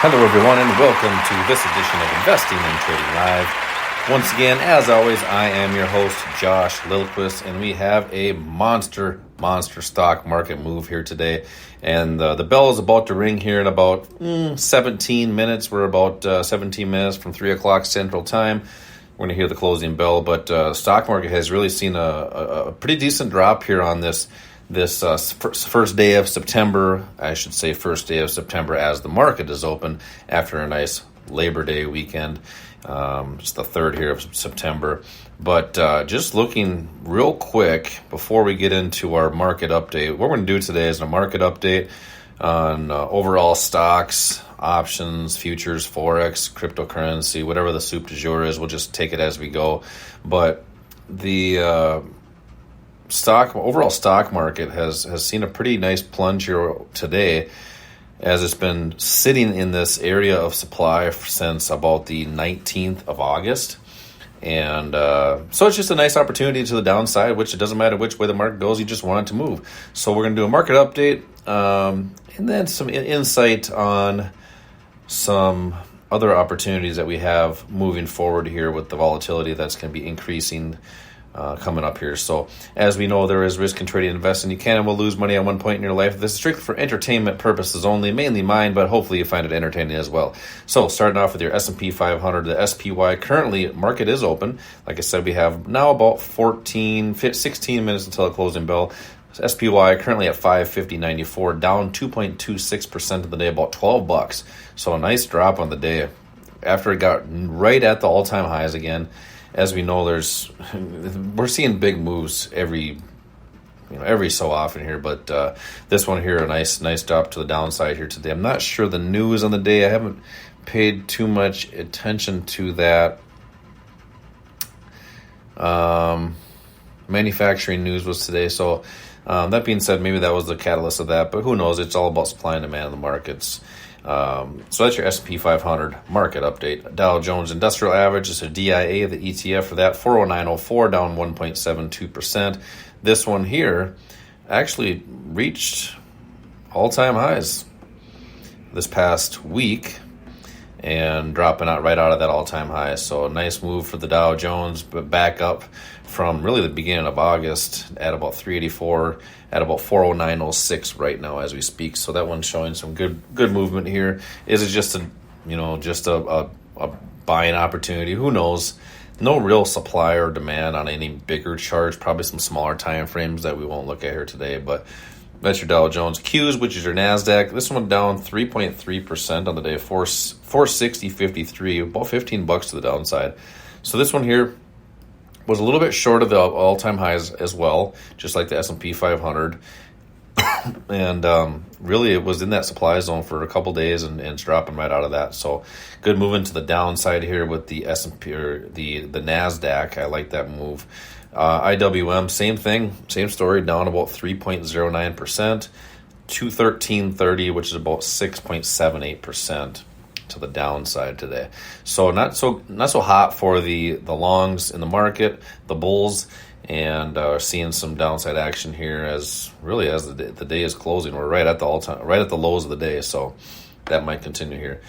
Hello, everyone, and welcome to this edition of Investing and Trading Live. Once again, as always, I am your host, Josh Lilquist, and we have a monster stock market move here today. And the bell is about to ring here in about 17 minutes. We're about 17 minutes from 3 o'clock Central Time. We're going to hear the closing bell, but stock market has really seen a pretty decent drop here on this first day of September. I should say first day of September as the market is open after a nice Labor Day weekend. It's the 3rd here of September. But just looking real quick before we get into our market update, what we're going to do today is a market update on overall stocks, options, futures, forex, cryptocurrency, whatever the soup du jour is. We'll just take it as we go. But the overall stock market has seen a pretty nice plunge here today, as it's been sitting in this area of supply since about the 19th of August. And so it's just a nice opportunity to the downside, which it doesn't matter which way the market goes, you just want it to move. So we're going to do a market update and then some insight on some other opportunities that we have moving forward here with the volatility that's going to be increasing coming up here. So as we know, there is risk in trading and investing. You can and will lose money at one point in your life. This is strictly for entertainment purposes only, mainly mine, but hopefully you find it entertaining as well. So starting off with your S&P 500, the SPY, currently market is open. Like I said, we have now about 16 minutes until the closing bell. SPY currently at 550.94, down 2.26% of the day, about $12. So a nice drop on the day after it got right at the all-time highs again. As we know, we're seeing big moves every so often here, but this one here, a nice drop to the downside here today. I'm not sure the news on the day. I haven't paid too much attention to that. Manufacturing news was today, so that being said, maybe that was the catalyst of that, but who knows? It's all about supply and demand in the markets. So that's your S&P 500 market update. Dow Jones Industrial Average is a DIA, the ETF for that, 409.04, down 1.72%. This one here actually reached all-time highs this past week and dropping out right out of that all-time high. So a nice move for the Dow Jones, but back up from really the beginning of August at about 384, at about 409.06 right now as we speak. So that one's showing some good movement here. Is it just a buying opportunity? Who knows? No real supply or demand on any bigger charts. Probably some smaller time frames that we won't look at here today, but that's your Dow Jones. Qs, which is your NASDAQ. This one down 3.3% on the day, 460.53, about $15 to the downside. So this one here was a little bit short of the all-time highs as well, just like the S&P 500. And really it was in that supply zone for a couple days and it's dropping right out of that. So good movement to the downside here with the S&P or the NASDAQ. I like that move. IWM, same thing, same story, down about 3.09%, 213.30, which is about 6.78% to the downside today. So not so hot for the longs in the market, the bulls, and seeing some downside action here as the day is closing. We're right at the lows of the day, so that might continue here.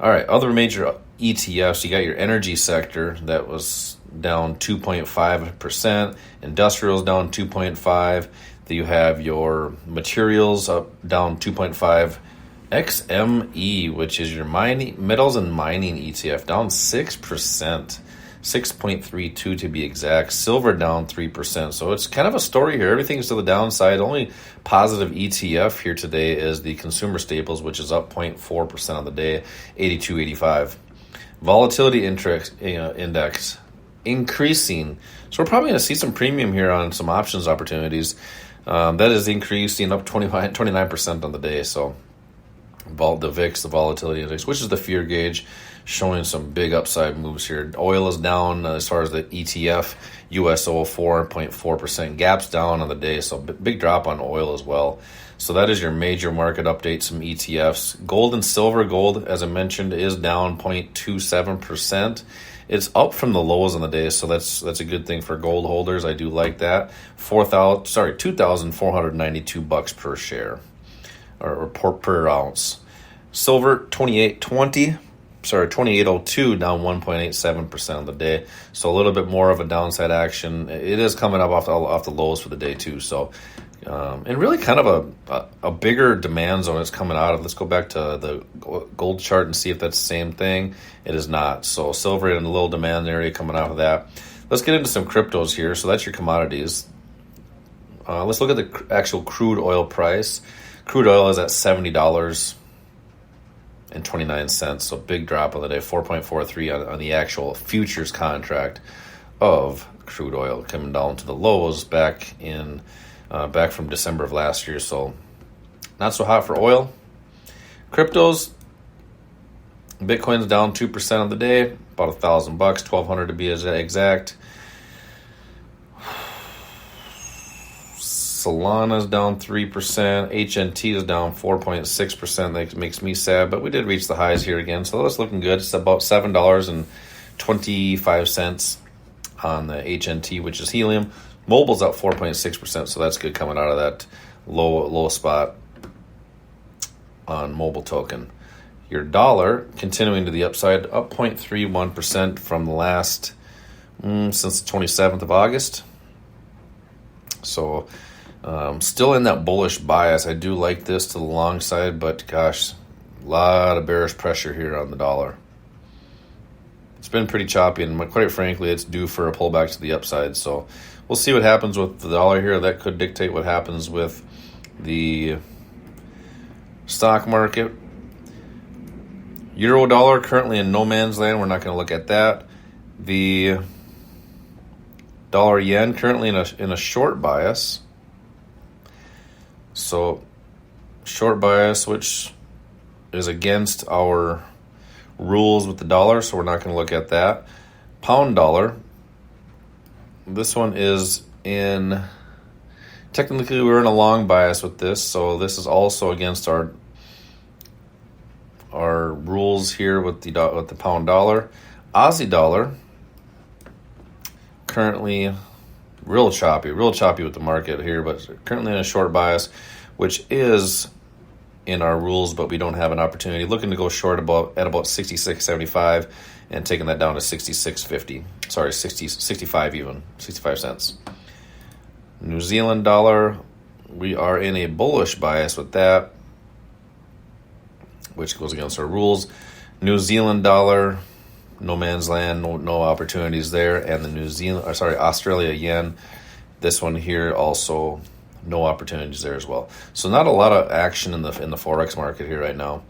All right, other major ETFs, you got your energy sector that was down 2.5%, industrials down 2.5%. You have your materials up down 2.5%. XME, which is your metals and mining ETF, down 6%, 6.32 to be exact. Silver down 3%. So it's kind of a story here. Everything's to the downside. Only positive ETF here today is the consumer staples, which is up 0.4% on the day, 82.85. Volatility index increasing. So we're probably going to see some premium here on some options opportunities. That is increasing up 29% on the day. So the VIX, the volatility index, which is the fear gauge, showing some big upside moves here. Oil is down as far as the ETF, USO 4.4%. Gaps down on the day, so big drop on oil as well. So that is your major market update, some ETFs. Gold and silver. Gold, as I mentioned, is down 0.27%. It's up from the lows on the day, so that's a good thing for gold holders. I do like that. $2,492 per share or per ounce. Silver 28.20, sorry 28.02, down 1.87% on the day. So a little bit more of a downside action. It is coming up off the lows for the day too. So and really kind of a bigger demand zone is coming out of. Let's go back to the gold chart and see if that's the same thing. It is not. So silver in a little demand area coming out of that. Let's get into some cryptos here. So that's your commodities. Let's look at the actual crude oil price. Crude oil is at $70.29. So big drop on the day, 4.43 on the actual futures contract of crude oil, coming down to the lows back from December of last year. So not so hot for oil. Cryptos, Bitcoin's down 2% on the day, about $1,000, $1,200 to be exact. Solana's down 3%. HNT is down 4.6%. That makes me sad, but we did reach the highs here again, so that's looking good. It's about $7.25 on the HNT, which is helium. Mobile's up 4.6%, so that's good coming out of that low spot on mobile token. Your dollar continuing to the upside, up 0.31% from the last since the 27th of August. So still in that bullish bias. I do like this to the long side, but gosh, a lot of bearish pressure here on the dollar. It's been pretty choppy, and quite frankly, it's due for a pullback to the upside. So we'll see what happens with the dollar here. That could dictate what happens with the stock market. Euro dollar currently in no man's land. We're not going to look at that. The dollar yen currently in a short bias. So short bias, which is against our rules with the dollar, so we're not going to look at that. Pound dollar. This one is in, technically we're in a long bias with this, so this is also against our rules here with the pound dollar. Aussie dollar, currently real choppy with the market here, but currently in a short bias, which is in our rules, but we don't have an opportunity. Looking to go short at about 66.75 and taking that down to 66.50. Sorry, 65 even, 65 cents. New Zealand dollar, we are in a bullish bias with that, which goes against our rules. New Zealand dollar, no man's land, no opportunities there. And the Australia yen, this one here also no opportunities there as well. So not a lot of action in the Forex market here right now.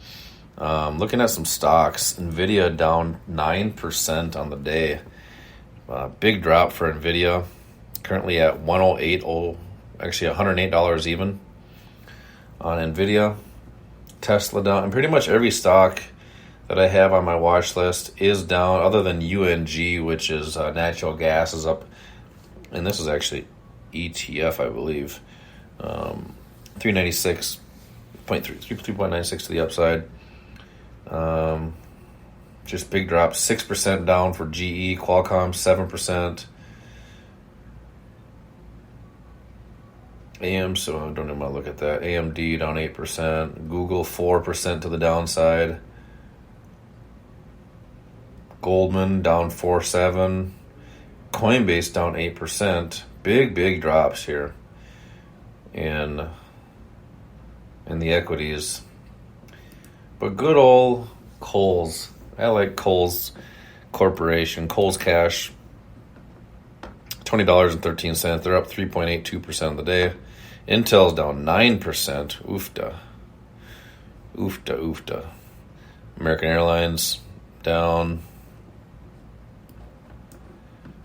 Looking at some stocks, Nvidia down 9% on the day. Big drop for Nvidia, currently at $108 even on Nvidia. Tesla down, and pretty much every stock that I have on my watch list is down, other than UNG, which is natural gas, is up, and this is actually ETF, I believe. 3.96 to the upside. Just big drop, 6% down for GE. Qualcomm 7%. So I don't even want to look at that. AMD down 8%. Google 4% to the downside. Goldman down 4.7%. Coinbase down 8%. Big drops here in the equities. But good old Kohl's. I like Kohl's Corporation. Kohl's Cash, $20.13. They're up 3.82% of the day. Intel's down 9%. Oofta. American Airlines down.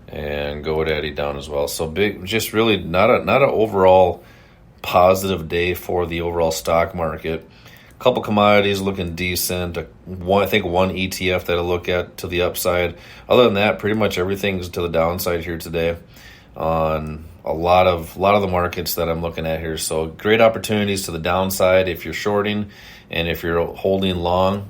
And GoDaddy down as well. So big, just really not an overall positive day for the overall stock market. A couple commodities looking decent. I think one ETF that I look at to the upside. Other than that, pretty much everything's to the downside here today on a lot of the markets that I'm looking at here. So great opportunities to the downside if you're shorting, and if you're holding long,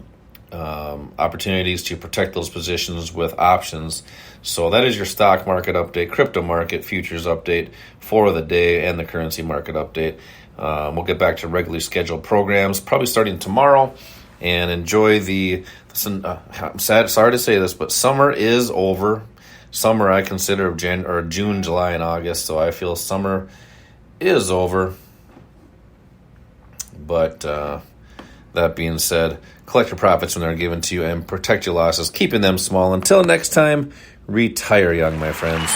opportunities to protect those positions with options. So that is your stock market update, crypto market futures update for the day, and the currency market update. We'll get back to regularly scheduled programs probably starting tomorrow. and enjoy I'm sorry to say this, but summer is over. Summer I consider June, July, and August, so I feel summer is over. But that being said, collect your profits when they're given to you and protect your losses, keeping them small. Until next time, retire young, my friends.